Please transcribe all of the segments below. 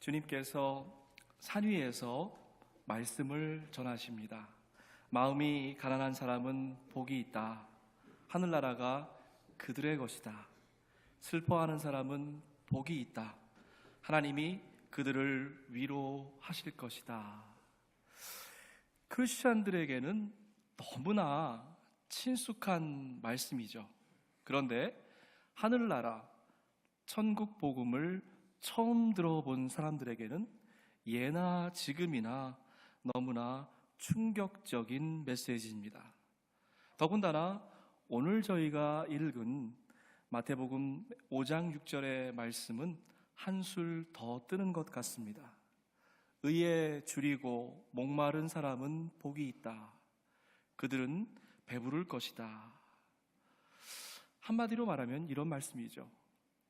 주님께서 산 위에서 말씀을 전하십니다. 마음이 가난한 사람은 복이 있다. 하늘나라가 그들의 것이다. 슬퍼하는 사람은 복이 있다. 하나님이 그들을 위로하실 것이다. 크리스찬들에게는 너무나 친숙한 말씀이죠. 그런데 하늘나라, 천국 복음을 처음 들어본 사람들에게는 예나 지금이나 너무나 충격적인 메시지입니다. 더군다나 오늘 저희가 읽은 마태복음 5장 6절의 말씀은 한술 더 뜨는 것 같습니다. 의에 줄이고 목마른 사람은 복이 있다. 그들은 배부를 것이다. 한마디로 말하면 이런 말씀이죠.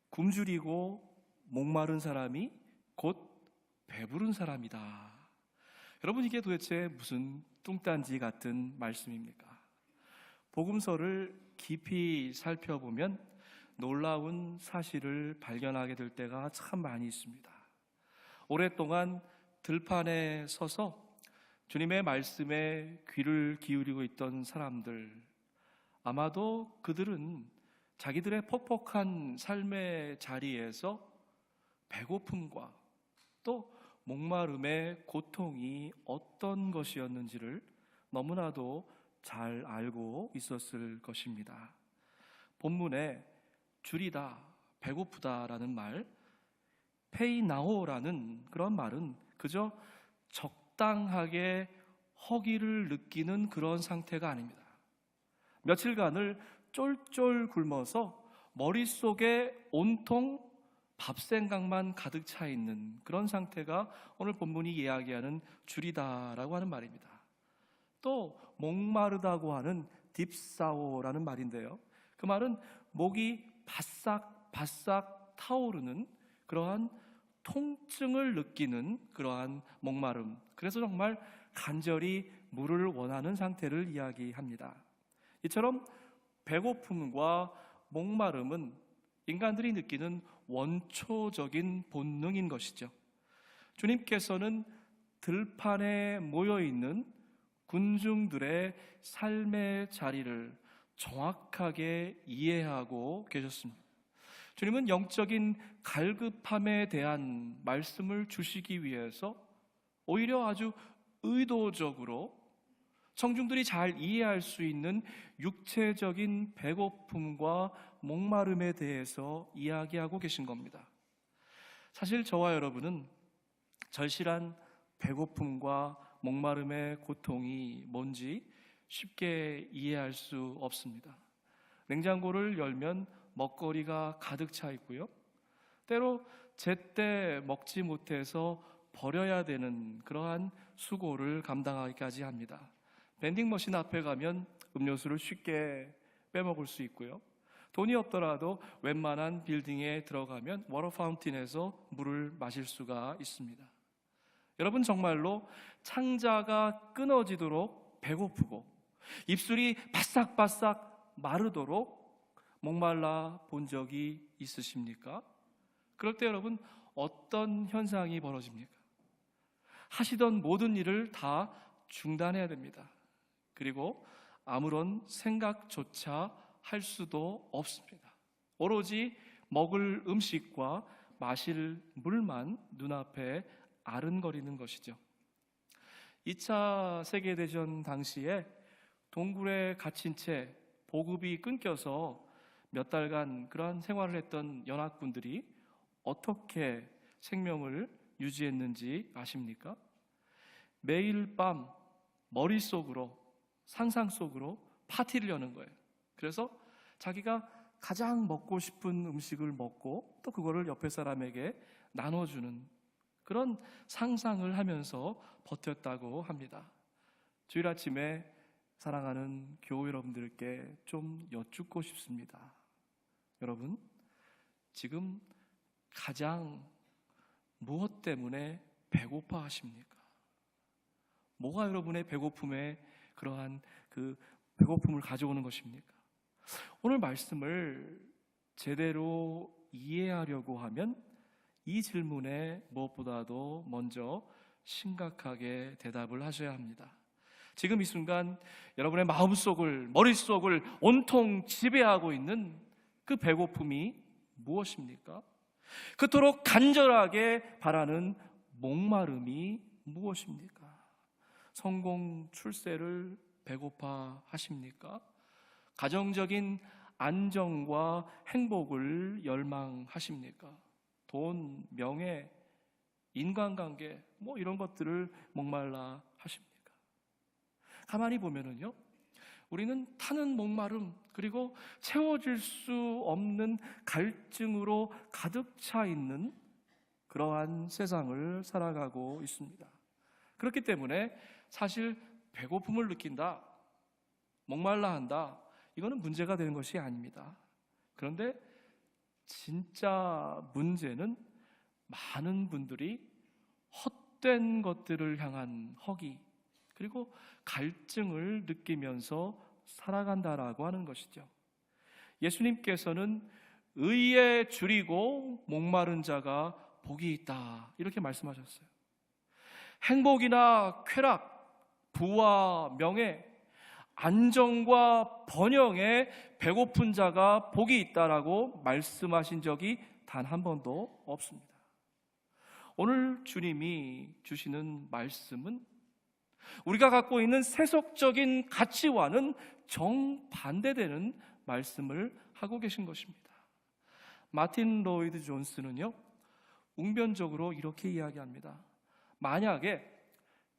굶주리고 목마른 사람이 곧 배부른 사람이다. 여러분, 이게 도대체 무슨 뚱딴지 같은 말씀입니까? 복음서를 깊이 살펴보면 놀라운 사실을 발견하게 될 때가 참 많이 있습니다. 오랫동안 들판에 서서 주님의 말씀에 귀를 기울이고 있던 사람들, 아마도 그들은 자기들의 퍽퍽한 삶의 자리에서 배고픔과 또 목마름의 고통이 어떤 것이었는지를 너무나도 잘 알고 있었을 것입니다. 본문에 줄이다, 배고프다라는 말, 페이나오라는 그런 말은 그저 적당하게 허기를 느끼는 그런 상태가 아닙니다. 며칠간을 쫄쫄 굶어서 머릿속에 온통 밥 생각만 가득 차 있는 그런 상태가 오늘 본문이 이야기하는 줄이다라고 하는 말입니다. 또 목마르다고 하는 딥사오라는 말인데요, 그 말은 목이 바싹바싹 타오르는 그러한 통증을 느끼는 그러한 목마름, 그래서 정말 간절히 물을 원하는 상태를 이야기합니다. 이처럼 배고픔과 목마름은 인간들이 느끼는 원초적인 본능인 것이죠. 주님께서는 들판에 모여있는 군중들의 삶의 자리를 정확하게 이해하고 계셨습니다. 주님은 영적인 갈급함에 대한 말씀을 주시기 위해서 오히려 아주 의도적으로 청중들이 잘 이해할 수 있는 육체적인 배고픔과 목마름에 대해서 이야기하고 계신 겁니다. 사실 저와 여러분은 절실한 배고픔과 목마름의 고통이 뭔지 쉽게 이해할 수 없습니다. 냉장고를 열면 먹거리가 가득 차 있고요, 때로 제때 먹지 못해서 버려야 되는 그러한 수고를 감당하기까지 합니다. 밴딩머신 앞에 가면 음료수를 쉽게 빼먹을 수 있고요, 돈이 없더라도 웬만한 빌딩에 들어가면 워터 파운틴에서 물을 마실 수가 있습니다. 여러분, 정말로 창자가 끊어지도록 배고프고 입술이 바싹바싹 마르도록 목말라 본 적이 있으십니까? 그럴 때 여러분, 어떤 현상이 벌어집니까? 하시던 모든 일을 다 중단해야 됩니다. 그리고 아무런 생각조차 할 수도 없습니다. 오로지 먹을 음식과 마실 물만 눈앞에 아른거리는 것이죠. 2차 세계대전 당시에 동굴에 갇힌 채 보급이 끊겨서 몇 달간 그러한 생활을 했던 연합군들이 어떻게 생명을 유지했는지 아십니까? 매일 밤 머릿속으로, 상상 속으로 파티를 여는 거예요. 그래서 자기가 가장 먹고 싶은 음식을 먹고 또 그거를 옆에 사람에게 나눠주는 그런 상상을 하면서 버텼다고 합니다. 주일 아침에 사랑하는 교우 여러분들께 좀 여쭙고 싶습니다. 여러분, 지금 가장 무엇 때문에 배고파 하십니까? 뭐가 여러분의 배고픔에 그러한 그 배고픔을 가져오는 것입니까? 오늘 말씀을 제대로 이해하려고 하면 이 질문에 무엇보다도 먼저 심각하게 대답을 하셔야 합니다. 지금 이 순간 여러분의 마음속을, 머릿속을 온통 지배하고 있는 그 배고픔이 무엇입니까? 그토록 간절하게 바라는 목마름이 무엇입니까? 성공, 출세를 배고파 하십니까? 가정적인 안정과 행복을 열망하십니까? 돈, 명예, 인간관계 이런 것들을 목말라 하십니까? 가만히 보면은요, 우리는 타는 목마름, 그리고 채워질 수 없는 갈증으로 가득 차 있는 그러한 세상을 살아가고 있습니다. 그렇기 때문에 사실 배고픔을 느낀다, 목말라 한다, 이거는 문제가 되는 것이 아닙니다. 그런데 진짜 문제는 많은 분들이 헛된 것들을 향한 허기, 그리고 갈증을 느끼면서 살아간다라고 하는 것이죠. 예수님께서는 의에 줄이고 목마른 자가 복이 있다, 이렇게 말씀하셨어요. 행복이나 쾌락, 부와 명예, 안정과 번영에 배고픈 자가 복이 있다라고 말씀하신 적이 단 한 번도 없습니다. 오늘 주님이 주시는 말씀은 우리가 갖고 있는 세속적인 가치와는 정반대되는 말씀을 하고 계신 것입니다. 마틴 로이드 존스는요, 웅변적으로 이렇게 이야기합니다. 만약에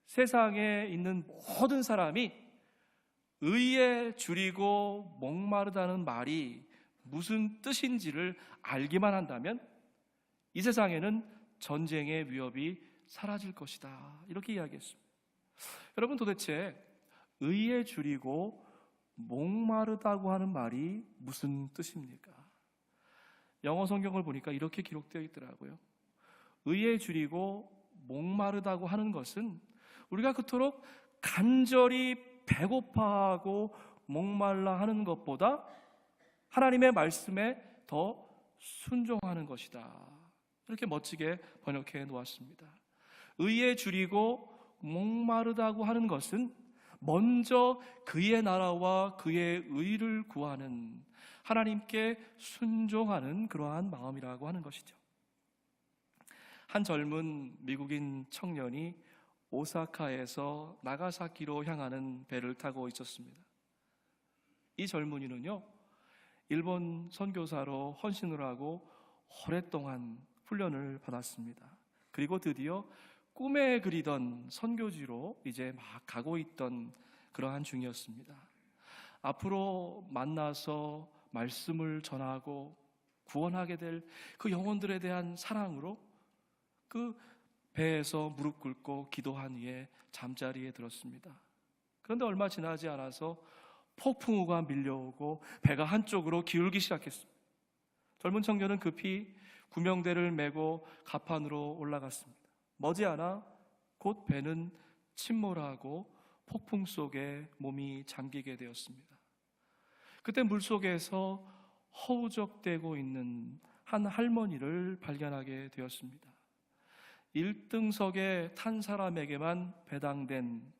세상에 있는 모든 사람이 의에 줄이고 목마르다는 말이 무슨 뜻인지를 알기만 한다면 이 세상에는 전쟁의 위협이 사라질 것이다, 이렇게 이야기했습니다. 여러분, 도대체 의에 줄이고 목마르다고 하는 말이 무슨 뜻입니까? 영어 성경을 보니까 이렇게 기록되어 있더라고요. 의에 줄이고 목마르다고 하는 것은 우리가 그토록 간절히 배고파하고 목말라 하는 것보다 하나님의 말씀에 더 순종하는 것이다, 이렇게 멋지게 번역해 놓았습니다. 의에 줄이고 목마르다고 하는 것은 먼저 그의 나라와 그의 의를 구하는, 하나님께 순종하는 그러한 마음이라고 하는 것이죠. 한 젊은 미국인 청년이 오사카에서 나가사키로 향하는 배를 타고 있었습니다. 이 젊은이는요, 일본 선교사로 헌신을 하고 오랫동안 훈련을 받았습니다. 그리고 드디어 꿈에 그리던 선교지로 이제 막 가고 있던 그러한 중이었습니다. 앞으로 만나서 말씀을 전하고 구원하게 될 그 영혼들에 대한 사랑으로 그 배에서 무릎 꿇고 기도한 후에 잠자리에 들었습니다. 그런데 얼마 지나지 않아서 폭풍우가 밀려오고 배가 한쪽으로 기울기 시작했습니다. 젊은 청년은 급히 구명대를 메고 갑판으로 올라갔습니다. 머지않아 곧 배는 침몰하고 폭풍 속에 몸이 잠기게 되었습니다. 그때 물속에서 허우적대고 있는 한 할머니를 발견하게 되었습니다. 1등석에 탄 사람에게만 배당된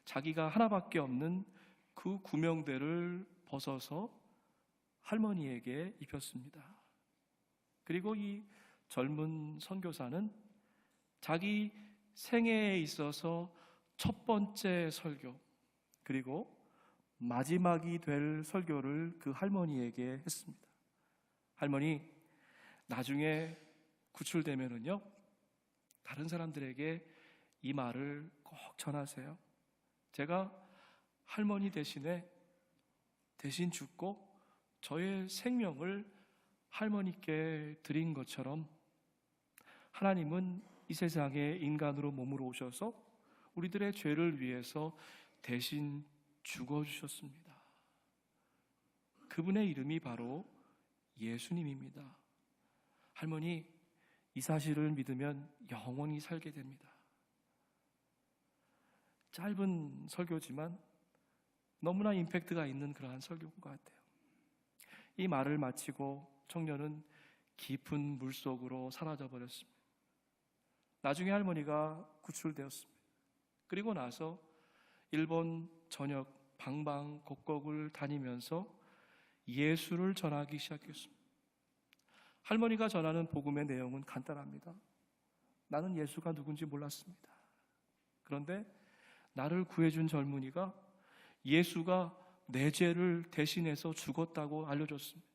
자기가 하나밖에 없는 그 구명대를 벗어서 할머니에게 입혔습니다. 그리고 이 젊은 선교사는 자기 생애에 있어서 첫 번째 설교, 그리고 마지막이 될 설교를 그 할머니에게 했습니다. 할머니, 나중에 구출되면은요, 다른 사람들에게 이 말을 꼭 전하세요. 제가 할머니 대신 죽고 저의 생명을 할머니께 드린 것처럼 하나님은 이 세상에 인간으로 몸으로 오셔서 우리들의 죄를 위해서 대신 죽어주셨습니다. 그분의 이름이 바로 예수님입니다. 할머니, 이 사실을 믿으면 영원히 살게 됩니다. 짧은 설교지만 너무나 임팩트가 있는 그러한 설교인 것 같아요. 이 말을 마치고 청년은 깊은 물속으로 사라져 버렸습니다. 나중에 할머니가 구출되었습니다. 그리고 나서 일본 전역 방방곡곡을 다니면서 예수를 전하기 시작했습니다. 할머니가 전하는 복음의 내용은 간단합니다. 나는 예수가 누군지 몰랐습니다. 그런데 나를 구해준 젊은이가 예수가 내 죄를 대신해서 죽었다고 알려줬습니다.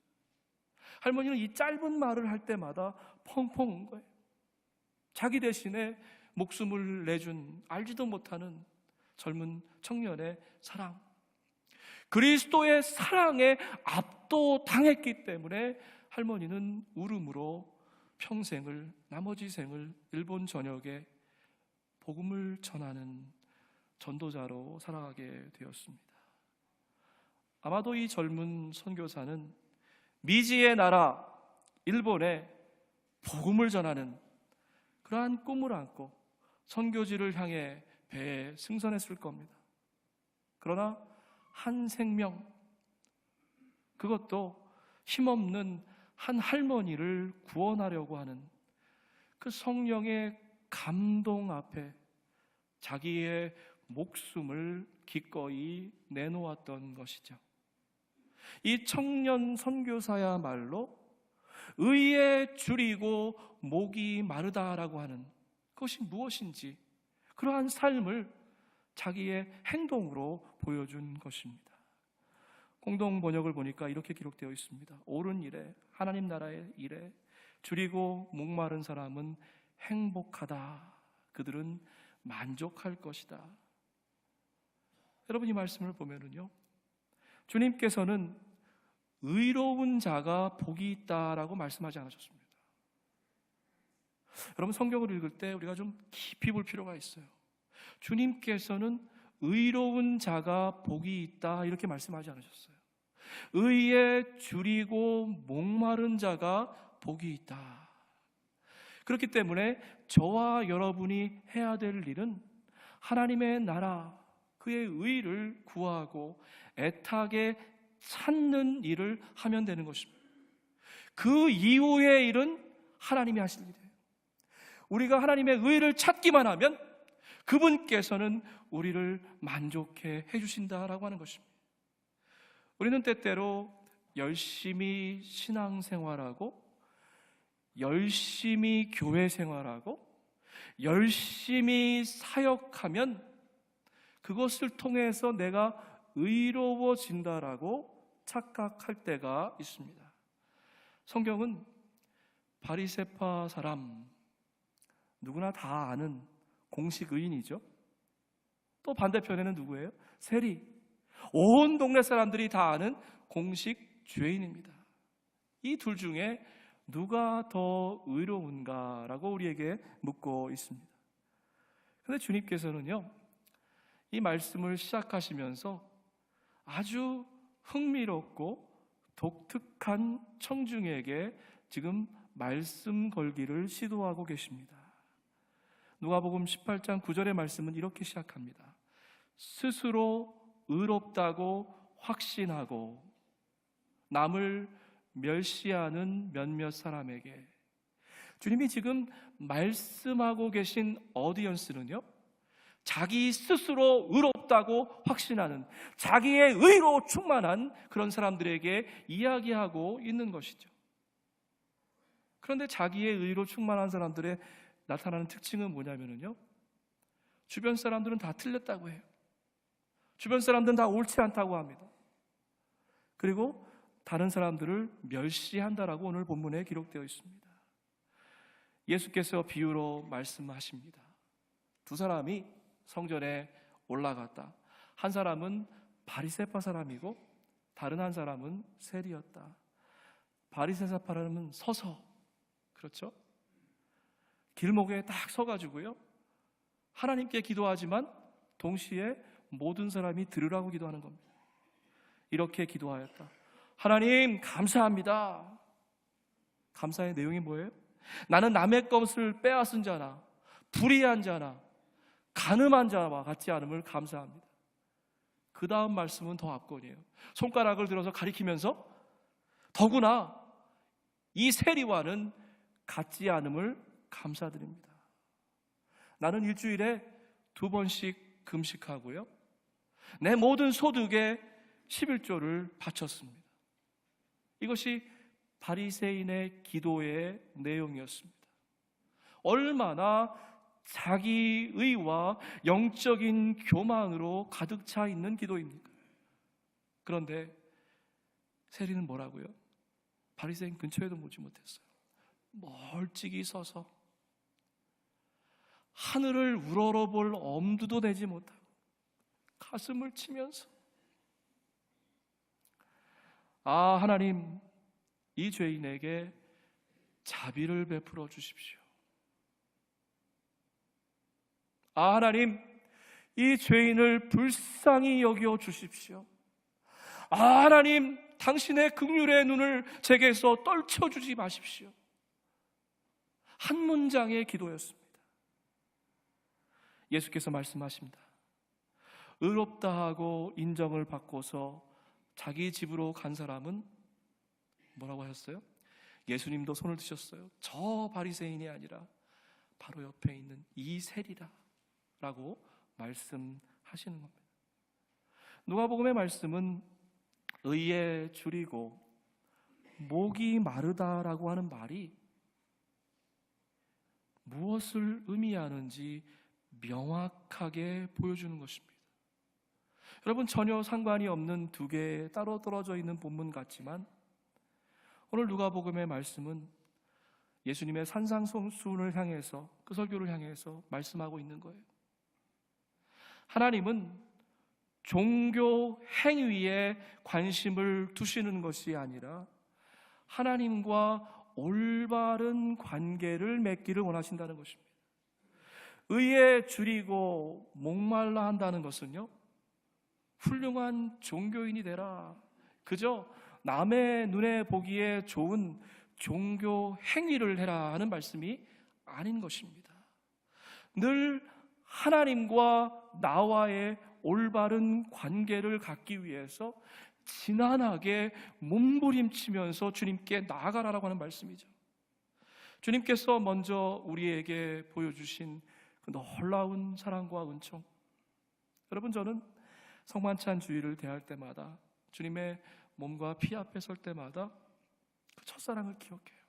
할머니는 이 짧은 말을 할 때마다 펑펑 운 거예요. 자기 대신에 목숨을 내준 알지도 못하는 젊은 청년의 사랑, 그리스도의 사랑에 압도당했기 때문에 할머니는 울음으로 평생을, 나머지 생을 일본 전역에 복음을 전하는 전도자로 살아가게 되었습니다. 아마도 이 젊은 선교사는 미지의 나라 일본에 복음을 전하는 그러한 꿈을 안고 선교지를 향해 배에 승선했을 겁니다. 그러나 한 생명, 그것도 힘없는 한 할머니를 구원하려고 하는 그 성령의 감동 앞에 자기의 목숨을 기꺼이 내놓았던 것이죠. 이 청년 선교사야말로 의에 줄이고 목이 마르다라고 하는 그것이 무엇인지 그러한 삶을 자기의 행동으로 보여준 것입니다. 공동 번역을 보니까 이렇게 기록되어 있습니다. 옳은 일에, 하나님 나라의 일에 줄이고 목마른 사람은 행복하다. 그들은 만족할 것이다. 여러분, 이 말씀을 보면은요, 주님께서는 의로운 자가 복이 있다라고 말씀하지 않으셨습니다. 여러분, 성경을 읽을 때 우리가 좀 깊이 볼 필요가 있어요. 주님께서는 의로운 자가 복이 있다 이렇게 말씀하지 않으셨어요. 의에 줄이고 목마른 자가 복이 있다. 그렇기 때문에 저와 여러분이 해야 될 일은 하나님의 나라, 그의 의를 구하고 애타게 찾는 일을 하면 되는 것입니다. 그 이후의 일은 하나님이 하실 일이에요. 우리가 하나님의 의를 찾기만 하면 그분께서는 우리를 만족해 해주신다라고 하는 것입니다. 우리는 때때로 열심히 신앙생활하고 열심히 교회 생활하고 열심히 사역하면 그것을 통해서 내가 의로워진다라고 착각할 때가 있습니다. 성경은 바리새파 사람, 누구나 다 아는 공식 의인이죠. 또 반대편에는 누구예요? 세리, 온 동네 사람들이 다 아는 공식 죄인입니다. 이 둘 중에 누가 더 의로운가라고 우리에게 묻고 있습니다. 그런데 주님께서는요, 이 말씀을 시작하시면서 아주 흥미롭고 독특한 청중에게 지금 말씀 걸기를 시도하고 계십니다. 누가복음 18장 9절의 말씀은 이렇게 시작합니다. 스스로 의롭다고 확신하고 남을 멸시하는 몇몇 사람에게, 주님이 지금 말씀하고 계신 어디언스는요, 자기 스스로 의롭다고 확신하는, 자기의 의로 충만한 그런 사람들에게 이야기하고 있는 것이죠. 그런데 자기의 의로 충만한 사람들의 나타나는 특징은 뭐냐면요, 주변 사람들은 다 틀렸다고 해요. 주변 사람들은 다 옳지 않다고 합니다. 그리고 다른 사람들을 멸시한다라고 오늘 본문에 기록되어 있습니다. 예수께서 비유로 말씀하십니다. 두 사람이 성전에 올라갔다. 한 사람은 바리새파 사람이고 다른 한 사람은 세리였다. 바리새파 사람은 서서, 그렇죠? 길목에 딱 서가지고요, 하나님께 기도하지만 동시에 모든 사람이 들으라고 기도하는 겁니다. 이렇게 기도하였다. 하나님 감사합니다. 감사의 내용이 뭐예요? 나는 남의 것을 빼앗은 자나 불의한 자나 간음한 자와 같지 않음을 감사합니다. 그 다음 말씀은 더 압권이에요. 손가락을 들어서 가리키면서 더구나 이 세리와는 같지 않음을 감사드립니다. 나는 일주일에 2번씩 금식하고요, 내 모든 소득의 11조를 바쳤습니다. 이것이 바리새인의 기도의 내용이었습니다. 얼마나 자기의와 영적인 교만으로 가득 차 있는 기도입니까? 그런데 세리는 뭐라고요? 바리새인 근처에도 오지 못했어요. 멀찍이 서서 하늘을 우러러볼 엄두도 내지 못하고 가슴을 치면서, 아, 하나님, 이 죄인에게 자비를 베풀어 주십시오. 아, 하나님, 이 죄인을 불쌍히 여겨 주십시오. 아, 하나님, 당신의 긍휼의 눈을 제게서 떨쳐주지 마십시오. 한 문장의 기도였습니다. 예수께서 말씀하십니다. 의롭다 하고 인정을 받고서 자기 집으로 간 사람은 뭐라고 하셨어요? 예수님도 손을 드셨어요. 저 바리새인이 아니라 바로 옆에 있는 이 세리라 라고 말씀하시는 겁니다. 누가복음의 말씀은 의에 줄이고 목이 마르다라고 하는 말이 무엇을 의미하는지 명확하게 보여주는 것입니다. 여러분, 전혀 상관이 없는 두 개의 따로 떨어져 있는 본문 같지만 오늘 누가복음의 말씀은 예수님의 산상수훈을 향해서, 그 설교를 향해서 말씀하고 있는 거예요. 하나님은 종교 행위에 관심을 두시는 것이 아니라 하나님과 올바른 관계를 맺기를 원하신다는 것입니다. 의에 줄이고 목말라 한다는 것은요, 훌륭한 종교인이 되라, 그저 남의 눈에 보기에 좋은 종교 행위를 해라 하는 말씀이 아닌 것입니다. 늘 하나님과 나와의 올바른 관계를 갖기 위해서 지난하게 몸부림치면서 주님께 나아가라라고 하는 말씀이죠. 주님께서 먼저 우리에게 보여주신 그 놀라운 사랑과 은총, 여러분, 저는 성만찬 주일을 대할 때마다, 주님의 몸과 피 앞에 설 때마다 그 첫사랑을 기억해요.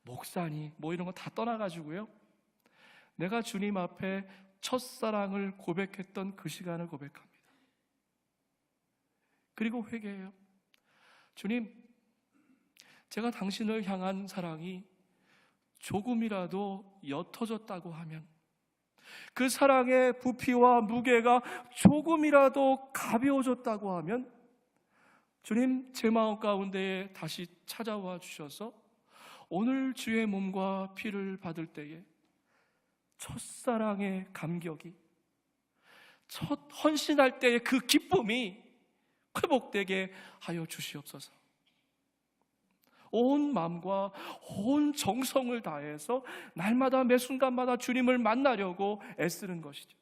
목사니 뭐 이런 거 다 떠나가지고요, 내가 주님 앞에 첫사랑을 고백했던 그 시간을 고백합니다. 그리고 회개해요. 주님, 제가 당신을 향한 사랑이 조금이라도 옅어졌다고 하면, 그 사랑의 부피와 무게가 조금이라도 가벼워졌다고 하면, 주님, 제 마음 가운데에 다시 찾아와 주셔서 오늘 주의 몸과 피를 받을 때에 첫사랑의 감격이, 첫 헌신할 때의 그 기쁨이 회복되게 하여 주시옵소서. 온 마음과 온 정성을 다해서 날마다 매 순간마다 주님을 만나려고 애쓰는 것이죠.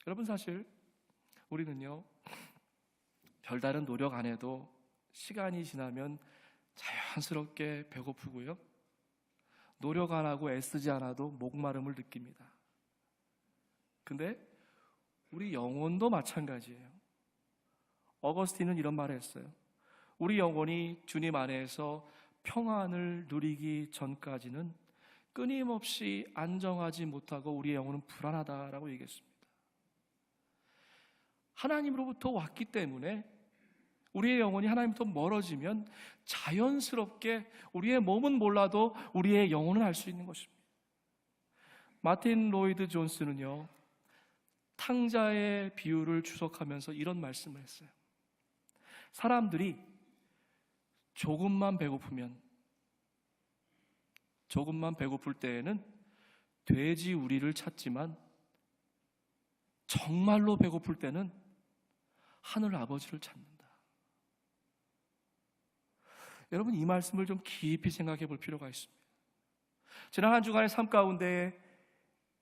여러분, 사실 우리는요, 별다른 노력 안 해도 시간이 지나면 자연스럽게 배고프고요, 노력 안 하고 애쓰지 않아도 목마름을 느낍니다. 근데 우리 영혼도 마찬가지예요. 어거스틴은 이런 말을 했어요. 우리 영혼이 주님 안에서 평안을 누리기 전까지는 끊임없이 안정하지 못하고 우리의 영혼은 불안하다라고 얘기했습니다. 하나님으로부터 왔기 때문에 우리의 영혼이 하나님부터 멀어지면 자연스럽게 우리의 몸은 몰라도 우리의 영혼은 알 수 있는 것입니다. 마틴 로이드 존스는요, 탕자의 비유를 주석하면서 이런 말씀을 했어요. 사람들이 조금만 배고플 때에는 돼지 우리를 찾지만 정말로 배고플 때는 하늘 아버지를 찾는다. 여러분, 이 말씀을 좀 깊이 생각해 볼 필요가 있습니다. 지난 한 주간의 삶 가운데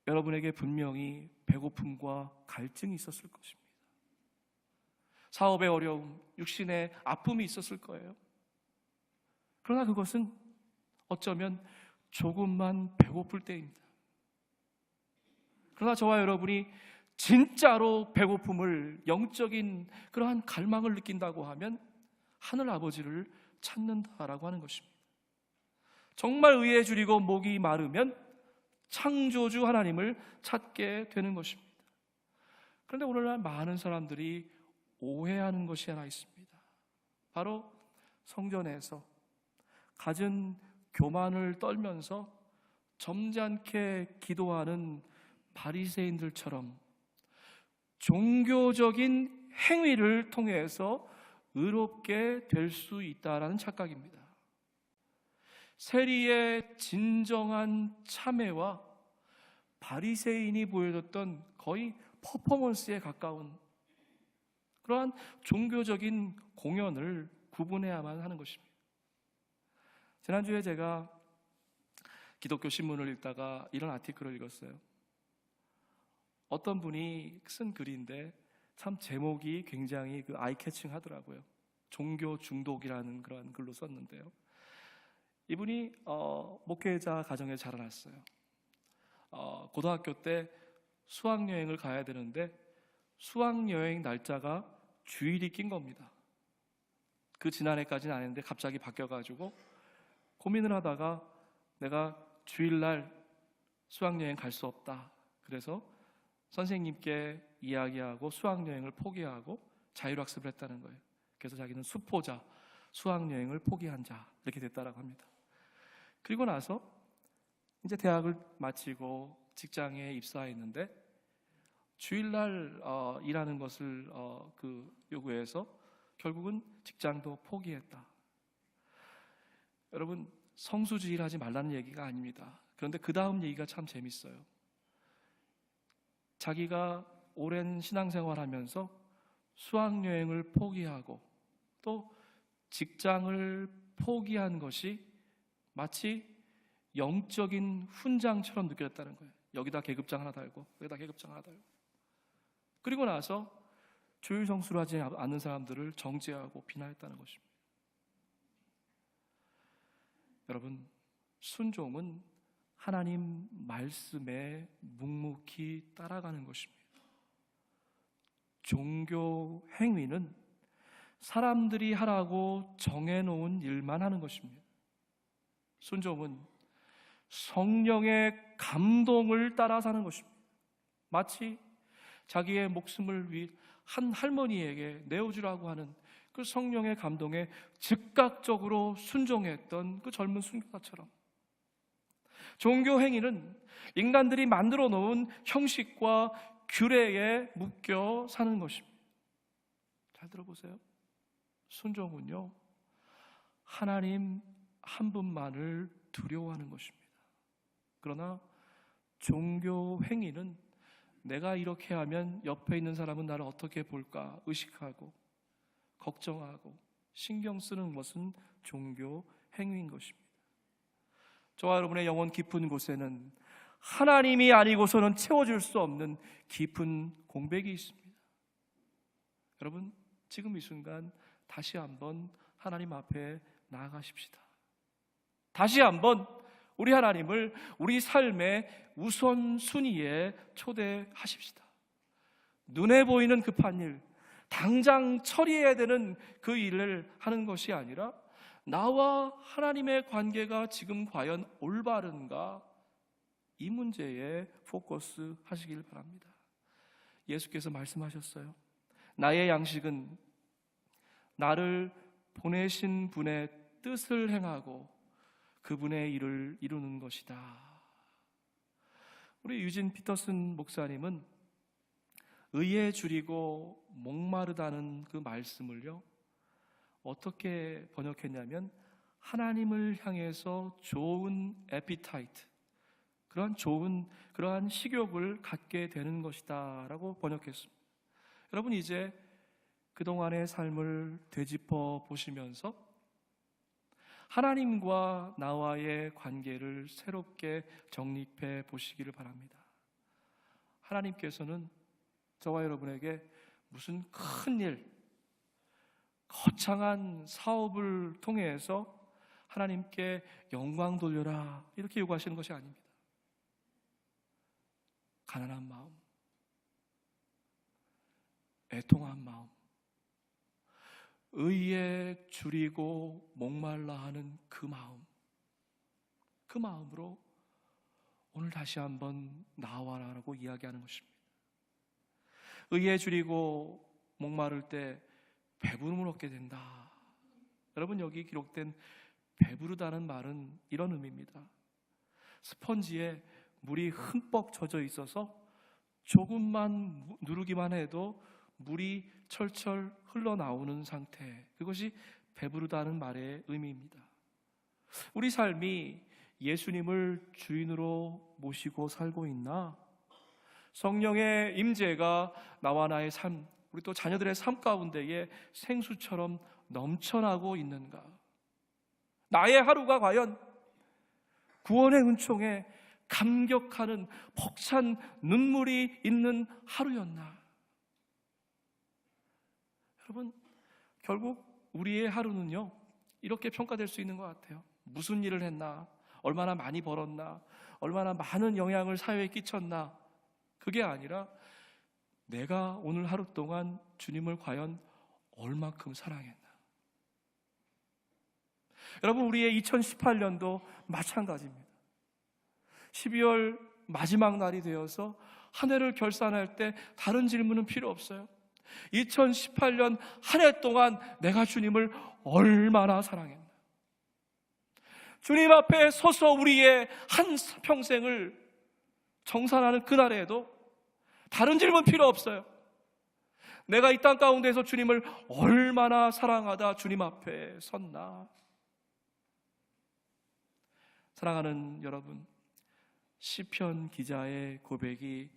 여러분에게 분명히 배고픔과 갈증이 있었을 것입니다. 사업의 어려움, 육신의 아픔이 있었을 거예요. 그러나 그것은 어쩌면 조금만 배고플 때입니다. 그러나 저와 여러분이 진짜로 배고픔을, 영적인 그러한 갈망을 느낀다고 하면 하늘 아버지를 찾는다라고 하는 것입니다. 정말 의에 줄이고 목이 마르면 창조주 하나님을 찾게 되는 것입니다. 그런데 오늘날 많은 사람들이 오해하는 것이 하나 있습니다. 바로 성전에서 갖은 교만을 떨면서 점잖게 기도하는 바리새인들처럼 종교적인 행위를 통해서 의롭게 될 수 있다라는 착각입니다. 세리의 진정한 참회와 바리새인이 보여줬던 거의 퍼포먼스에 가까운 그러한 종교적인 공연을 구분해야만 하는 것입니다. 지난주에 제가 기독교 신문을 읽다가 이런 아티클을 읽었어요. 어떤 분이 쓴 글인데 참 제목이 굉장히 아이캐칭 하더라고요. 종교 중독이라는 그런 글로 썼는데요. 이분이 목회자 가정에 자라났어요. 고등학교 때 수학여행을 가야 되는데 수학여행 날짜가 주일이 낀 겁니다. 그 지난해까지는 안 했는데 갑자기 바뀌어가지고 고민을 하다가 내가 주일날 수학여행 갈 수 없다. 그래서 선생님께 이야기하고 수학여행을 포기하고 자율학습을 했다는 거예요. 그래서 자기는 수포자, 수학여행을 포기한 자 이렇게 됐다라고 합니다. 그리고 나서 이제 대학을 마치고 직장에 입사했는데 주일날 일하는 것을 요구해서 결국은 직장도 포기했다. 여러분, 성수주의를 하지 말라는 얘기가 아닙니다. 그런데 그 다음 얘기가 참 재밌어요. 자기가 오랜 신앙생활하면서 수학여행을 포기하고 또 직장을 포기한 것이 마치 영적인 훈장처럼 느껴졌다는 거예요. 여기다 계급장 하나 달고 여기다 계급장 하나 달고. 그리고 나서 주일 성수를 하지 않는 사람들을 정죄하고 비난했다는 것입니다. 여러분, 순종은 하나님 말씀에 묵묵히 따라가는 것입니다. 종교 행위는 사람들이 하라고 정해놓은 일만 하는 것입니다. 순종은 성령의 감동을 따라 사는 것입니다. 마치 자기의 목숨을 위해 한 할머니에게 내어주라고 하는 그 성령의 감동에 즉각적으로 순종했던 그 젊은 순교자처럼 종교 행위는 인간들이 만들어 놓은 형식과 규례에 묶여 사는 것입니다. 잘 들어보세요. 순종은요, 하나님 한 분만을 두려워하는 것입니다. 그러나 종교 행위는 내가 이렇게 하면 옆에 있는 사람은 나를 어떻게 볼까 의식하고 걱정하고 신경 쓰는 것은 종교 행위인 것입니다. 저와 여러분의 영혼 깊은 곳에는 하나님이 아니고서는 채워줄 수 없는 깊은 공백이 있습니다. 여러분, 지금 이 순간 다시 한번 하나님 앞에 나아가십시다. 다시 한번 우리 하나님을 우리 삶의 우선순위에 초대하십시다. 눈에 보이는 급한 일, 당장 처리해야 되는 그 일을 하는 것이 아니라 나와 하나님의 관계가 지금 과연 올바른가, 이 문제에 포커스 하시길 바랍니다. 예수께서 말씀하셨어요. 나의 양식은 나를 보내신 분의 뜻을 행하고 그분의 일을 이루는 것이다. 우리 유진 피터슨 목사님은 의에 줄이고 목마르다는 그 말씀을요, 어떻게 번역했냐면 하나님을 향해서 좋은 에피타이트, 그러한 식욕을 갖게 되는 것이다 라고 번역했습니다. 여러분, 이제 그동안의 삶을 되짚어 보시면서 하나님과 나와의 관계를 새롭게 정립해 보시기를 바랍니다. 하나님께서는 저와 여러분에게 무슨 큰 일, 거창한 사업을 통해서 하나님께 영광 돌려라 이렇게 요구하시는 것이 아닙니다. 가난한 마음, 애통한 마음, 의에 줄이고 목말라 하는 그 마음으로 오늘 다시 한번 나와라라고 이야기하는 것입니다. 의에 줄이고 목마를 때 배부름을 얻게 된다. 여러분, 여기 기록된 배부르다는 말은 이런 의미입니다. 스펀지에 물이 흠뻑 젖어 있어서 조금만 누르기만 해도 물이 철철 흘러나오는 상태, 그것이 배부르다는 말의 의미입니다. 우리 삶이 예수님을 주인으로 모시고 살고 있나? 성령의 임재가 나와 나의 삶, 우리 또 자녀들의 삶 가운데에 생수처럼 넘쳐나고 있는가? 나의 하루가 과연 구원의 은총에 감격하는 벅찬 눈물이 있는 하루였나? 여러분, 결국 우리의 하루는요, 이렇게 평가될 수 있는 것 같아요. 무슨 일을 했나? 얼마나 많이 벌었나? 얼마나 많은 영향을 사회에 끼쳤나? 그게 아니라 내가 오늘 하루 동안 주님을 과연 얼마큼 사랑했나? 여러분, 우리의 2018년도 마찬가지입니다. 12월 마지막 날이 되어서 한 해를 결산할 때 다른 질문은 필요 없어요. 2018년 한 해 동안 내가 주님을 얼마나 사랑했나? 주님 앞에 서서 우리의 한 평생을 정산하는 그날에도 다른 질문 필요 없어요. 내가 이 땅 가운데서 주님을 얼마나 사랑하다 주님 앞에 섰나? 사랑하는 여러분, 시편 기자의 고백이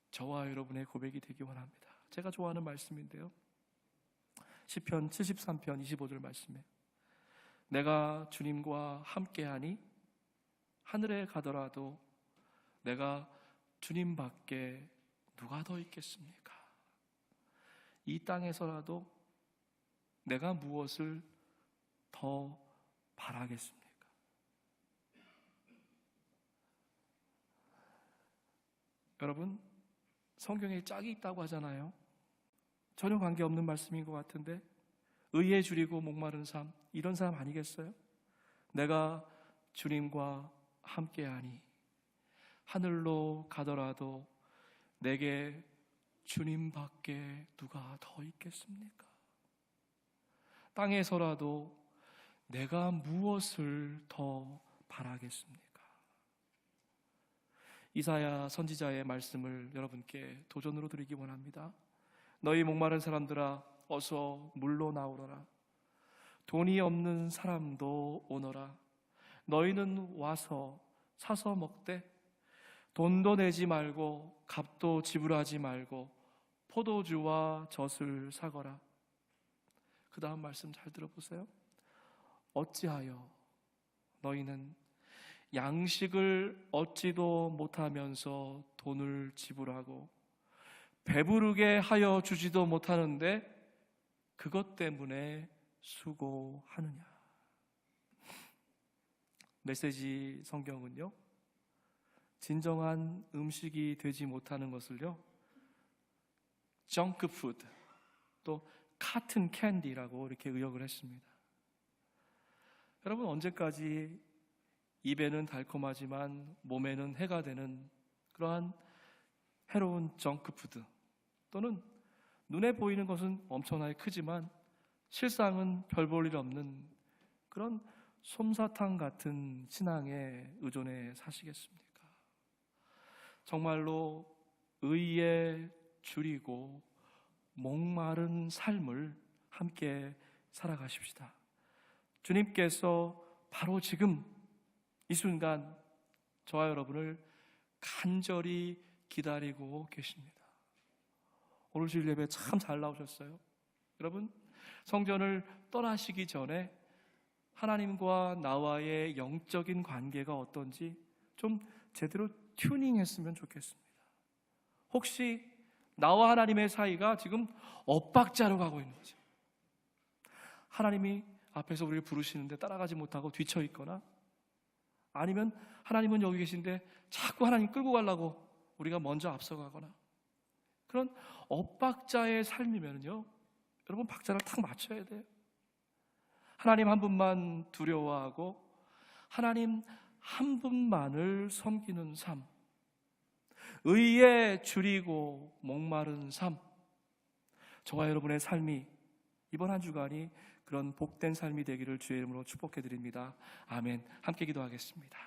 저와 여러분의 고백이 되기 원합니다. 제가 좋아하는 말씀인데요, 시편 73편 25절 말씀에 내가 주님과 함께하니 하늘에 가더라도 내가 주님밖에 누가 더 있겠습니까? 이 땅에서라도 내가 무엇을 더 바라겠습니까? 여러분, 성경에 짝이 있다고 하잖아요. 전혀 관계없는 말씀인 것 같은데, 의에 줄이고 목마른 삶, 이런 사람 아니겠어요? 내가 주님과 함께하니 하늘로 가더라도 내게 주님밖에 누가 더 있겠습니까? 땅에서라도 내가 무엇을 더 바라겠습니까? 이사야 선지자의 말씀을 여러분께 도전으로 드리기 원합니다. 너희 목마른 사람들아, 어서 물로 나오너라. 돈이 없는 사람도 오너라. 너희는 와서 사서 먹되 돈도 내지 말고 값도 지불하지 말고 포도주와 젖을 사거라. 그 다음 말씀 잘 들어보세요. 어찌하여 너희는 양식을 얻지도 못하면서 돈을 지불하고 배부르게 하여 주지도 못하는데 그것 때문에 수고하느냐? 메시지 성경은요, 진정한 음식이 되지 못하는 것을요, 정크 푸드, 또 카튼 캔디라고 이렇게 의역을 했습니다. 여러분, 언제까지 입에는 달콤하지만 몸에는 해가 되는 그러한 해로운 정크 푸드, 또는 눈에 보이는 것은 엄청나게 크지만 실상은 별 볼 일 없는 그런 솜사탕 같은 신앙에 의존해 사시겠습니까? 정말로 의에 줄이고 목마른 삶을 함께 살아가십시다. 주님께서 바로 지금 이 순간 저와 여러분을 간절히 기다리고 계십니다. 오늘 주일 예배 참 잘 나오셨어요. 여러분, 성전을 떠나시기 전에 하나님과 나와의 영적인 관계가 어떤지 좀 제대로 튜닝했으면 좋겠습니다. 혹시 나와 하나님의 사이가 지금 엇박자로 가고 있는지, 하나님이 앞에서 우리를 부르시는데 따라가지 못하고 뒤쳐 있거나, 아니면 하나님은 여기 계신데 자꾸 하나님 끌고 가려고 우리가 먼저 앞서가거나, 그런 엇박자의 삶이면요, 여러분 박자를 탁 맞춰야 돼요. 하나님 한 분만 두려워하고 하나님 한 분만을 섬기는 삶, 의에 줄이고 목마른 삶, 저와 여러분의 삶이 이번 한 주간이 그런 복된 삶이 되기를 주의 이름으로 축복해 드립니다. 아멘. 함께 기도하겠습니다.